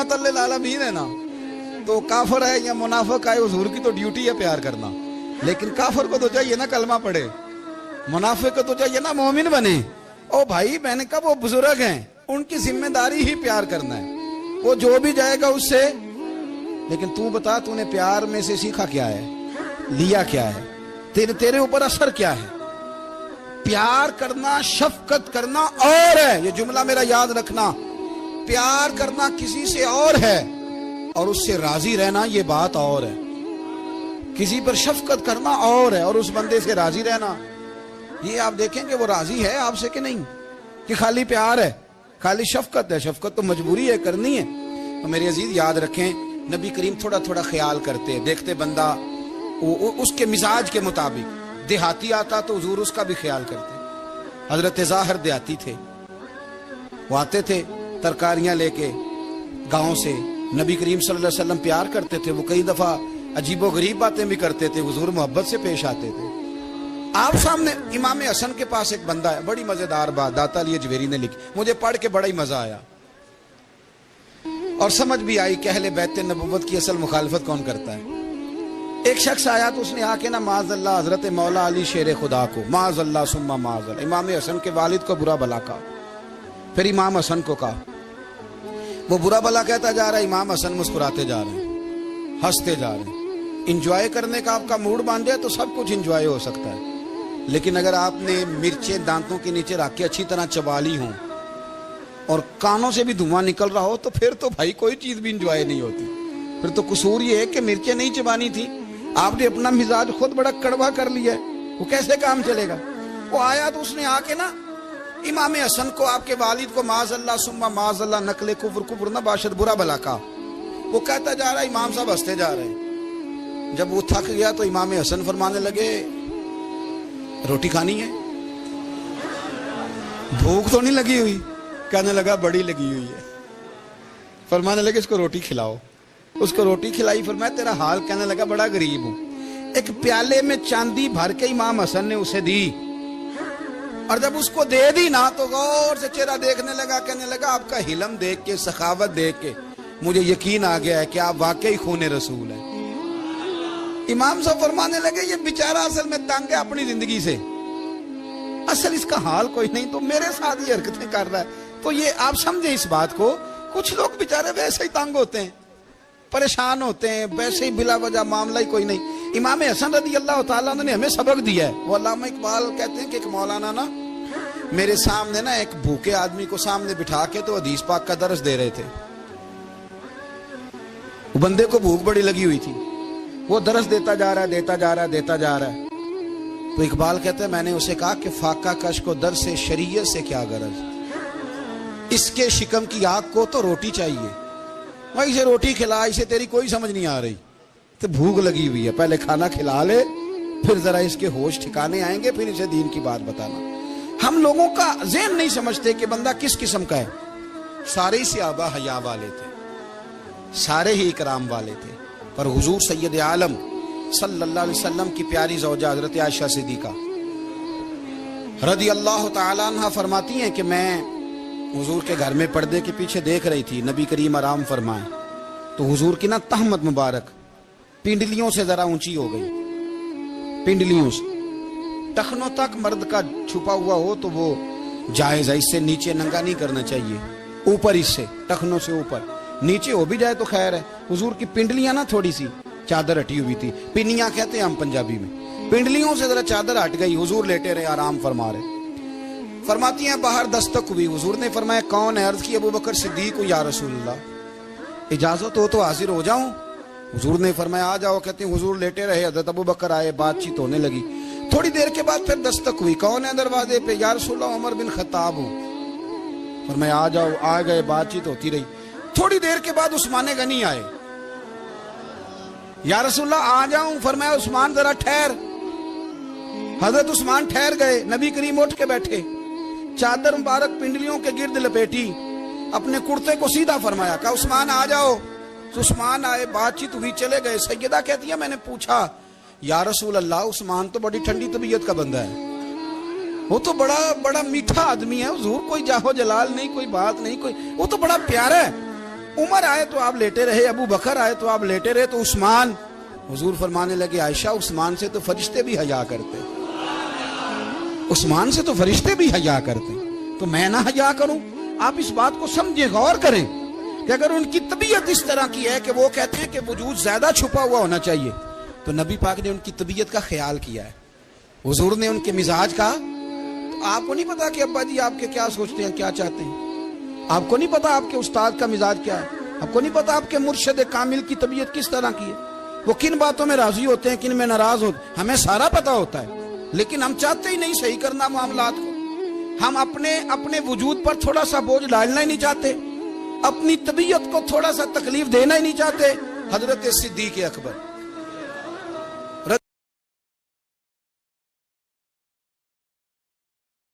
रहमत लिल-आलमीन है ना, तो काफिर है या मुनाफिक है, हुजूर की तो ड्यूटी है प्यार करना, लेकिन काफिर को तो चाहिए ना कलमा पढ़े, मुनाफिक को तो चाहिए ना मोमिन बने। ओ भाई, मैंने कहा वो बुजुर्ग हैं, उनकी जिम्मेदारी ही प्यार करना है, वो जो भी जाएगा उससे। लेकिन तू बता, तूने प्यार में से सीखा क्या है, लिया क्या है, तेरे ऊपर असर क्या है? प्यार करना, शफकत करना और है, ये जुमला मेरा याद रखना। प्यार करना किसी से और है और उससे राजी रहना ये बात और है। किसी पर शफकत करना और है और उस बंदे से राजी रहना, ये आप देखेंगे वो राजी है आपसे कि नहीं, कि खाली प्यार है, खाली शफकत है। शफकत तो मजबूरी है, करनी है। तो मेरे अजीज याद रखें, नबी करीम थोड़ा थोड़ा ख्याल करते, देखते बंदा उसके मिजाज के मुताबिक, देहाती आता तो हुजूर उसका भी ख्याल करते। हजरत ज़ाहिर देहाती थे, वो आते थे तरकारियां लेके गांव से, नबी करीम सल्लल्लाहु अलैहि वसल्लम प्यार करते थे, वो कई दफा अजीबो गरीब बातें भी करते थे, हुजूर मोहब्बत से पेश आते थे। आप सामने इमाम हसन के पास एक बंदा है, बड़ी मजेदार बात दाता अली अजमेरी ने लिखी, मुझे पढ़ के बड़ा ही मजा आया और समझ भी आई कि अहले बैत नबुव्वत की असल मुखालफत कौन करता है। एक शख्स आया तो उसने आके ना माज़अल्लाह हजरत मौला अली शेर खुदा को माज़अल्लाह सुम्मा माज़अल्लाह, इमाम हसन के वालिद को बुरा भला कहा, फिर इमाम हसन को कहा, वो बुरा भला कहता जा रहा है, इमाम हसन मुस्कुराते जा रहे हैं, हंसते जा रहे हैं। इंजॉय करने का आपका मूड बन जाए तो सब कुछ इंजॉय हो सकता है, लेकिन अगर आपने मिर्चें दांतों के नीचे रख के अच्छी तरह चबा ली हों और कानों से भी धुआं निकल रहा हो, तो फिर तो भाई कोई चीज भी इंजॉय नहीं होती। फिर तो कसूर ये है कि मिर्चें नहीं चबानी थी, आपने अपना मिजाज खुद बड़ा कड़वा कर लिया है, वो कैसे काम चलेगा। वो आया तो उसने आके ना इमाम हसन को, आपके वालिद को माज़अल्लाह सुम्मा माज़अल्लाह नकले कुफ्र कुफ्र ना बाशद बुरा भला कहा। वो कहता जा रहा है, इमाम साहब हंसते जा रहे हैं। जब वो थक गया तो इमाम हसन फरमाने लगे, रोटी खानी है, भूख तो नहीं लगी हुई? कहने लगा बड़ी लगी हुई है। फरमाने लगे इसको रोटी खिलाओ, उसको रोटी खिलाई। फरमाया तेरा हाल? कहने लगा बड़ा गरीब हूं। एक प्याले में चांदी भर के इमाम हसन ने उसे दी और जब उसको दे दी ना तो गौर से चेहरा देखने लगा, कहने लगा आपका हिलम देख के, सखावत देख के मुझे यकीन आ गया है कि आप वाकई खून रसूल हैं। इमाम साहब फरमाने लगे ये बेचारा असल में तंग है अपनी जिंदगी से, असल इसका हाल कोई नहीं, तो मेरे साथ ये हरकतें कर रहा है। तो ये आप समझे इस बात को, कुछ लोग बेचारे वैसे ही तंग होते हैं, परेशान होते हैं, वैसे ही बिला वजह मामला ही कोई नहीं। इमाम हसन रज़ी अल्लाह ताला ने हमें सबक दिया है। वो अल्लामा इकबाल कहते हैं कि एक मौलाना ना मेरे सामने ना एक भूखे आदमी को सामने बिठा के तो हदीस पाक का दर्स दे रहे थे। वो बंदे को भूख बड़ी लगी हुई थी, वो दर्स देता जा रहा है, देता जा रहा है, देता जा रहा है। तो इकबाल कहते हैं मैंने उसे कहा कि फाका कश को दर्स से शरीयत से क्या गरज, इसके शिकम की आग को तो रोटी चाहिए, मैं इसे रोटी खिला, इसे तेरी कोई समझ नहीं आ रही, तो भूख लगी हुई है, पहले खाना खिला ले, फिर जरा इसके होश ठिकाने आएंगे, फिर इसे दीन की बात बताना। हम लोगों का ज़हन नहीं समझते कि बंदा किस किस्म का है। सारे ही सहाबा हया वाले थे, सारे ही इकराम वाले थे, पर हुजूर सैयद आलम सल्लल्लाहु अलैहि वसल्लम की प्यारी ज़ौजा हज़रत आयशा सिद्दीक़ा रज़ी अल्लाह तआला अन्हा फरमाती हैं कि मैं हुजूर के घर में पर्दे के पीछे देख रही थी, नबी करीम आराम फरमाए, तो हुजूर की ना तहमत मुबारक पिंडलियों से जरा ऊंची हो गई, पिंडलियों से टखनों तक मर्द का छुपा हुआ हो तो वो जायज है, इससे नीचे नंगा नहीं करना चाहिए, ऊपर इससे टखनों से ऊपर, नीचे हो भी जाए तो खैर है। हुजूर की पिंडलियां ना थोड़ी सी चादर हटी हुई थी, पिनियां कहते हैं हम पंजाबी में, पिंडलियों से जरा चादर हट गई, हुजूर लेटे रहे, आराम फरमा रहे। फरमाती हैं बाहर दस्तक हुई, हुजूर ने फरमाया कौन है? अर्ज की अबू बकर सिद्दीक या रसूलल्लाह, इजाजत हो तो हाजिर हो जाऊं? हुजूर ने फरमाया आ जाओ। कहते हैं हुजूर लेटे रहे, हज़रत अबू बकर आए, बातचीत होने लगी। थोड़ी देर के बाद फिर दस्तक हुई, कौन है दरवाजे पे? या रसूलल्लाह उमर बिन खत्ताब हूं। फरमाया आ जाओ, आ गए, बातचीत होती रही। थोड़ी देर के बाद उस्मान गनी आए, या रसूलल्लाह आ जाऊं? फरमाया उस्मान जरा ठहर। हजरत उस्मान ठहर गए, नबी करीम उठ के बैठे, चादर मुबारक पिंडलियों के गिर्द लपेटी, अपने कुर्ते को सीधा फरमाया, कहा उस्मान आ जाओ। तो उस्मान आए, बातचीत हुई, चले गए। सैयदा कहती है मैंने पूछा या रसूल अल्लाह उस्मान तो बड़ी ठंडी तबीयत का बंदा है, वो तो बड़ा बड़ा मीठा आदमी है हुजूर, कोई जाहो जलाल नहीं, कोई बात नहीं, कोई, वो तो बड़ा प्यारा है, عمر آئے تو آپ لیٹے رہے, ابو بکر آئے تو آپ لیٹے رہے, تو عثمان, حضور فرمانے لگے عائشہ عثمان سے تو فرشتے بھی حیا کرتے, عثمان سے تو فرشتے بھی حیا کرتے, تو میں نہ حیا کروں؟ آپ اس بات کو سمجھیں, غور کریں کہ اگر ان کی طبیعت اس طرح کی ہے کہ وہ کہتے ہیں کہ وجود زیادہ چھپا ہوا ہونا چاہیے, تو نبی پاک نے ان کی طبیعت کا خیال کیا ہے, حضور نے ان کے مزاج کا. تو آپ کو نہیں پتا کہ ابا جی آپ کے کیا سوچتے ہیں, کیا چاہتے ہیں؟ آپ کو نہیں پتا آپ کے استاد کا مزاج کیا ہے؟ آپ کو نہیں پتا آپ کے مرشد کامل کی طبیعت کس طرح کی ہے؟ وہ کن باتوں میں راضی ہوتے ہیں, کن میں ناراض ہوتے ہیں, ہمیں سارا پتا ہوتا ہے, لیکن ہم چاہتے ہی نہیں صحیح کرنا معاملات کو. ہم اپنے وجود پر تھوڑا سا بوجھ ڈالنا ہی نہیں چاہتے, اپنی طبیعت کو تھوڑا سا تکلیف دینا ہی نہیں چاہتے. حضرت صدیق اکبر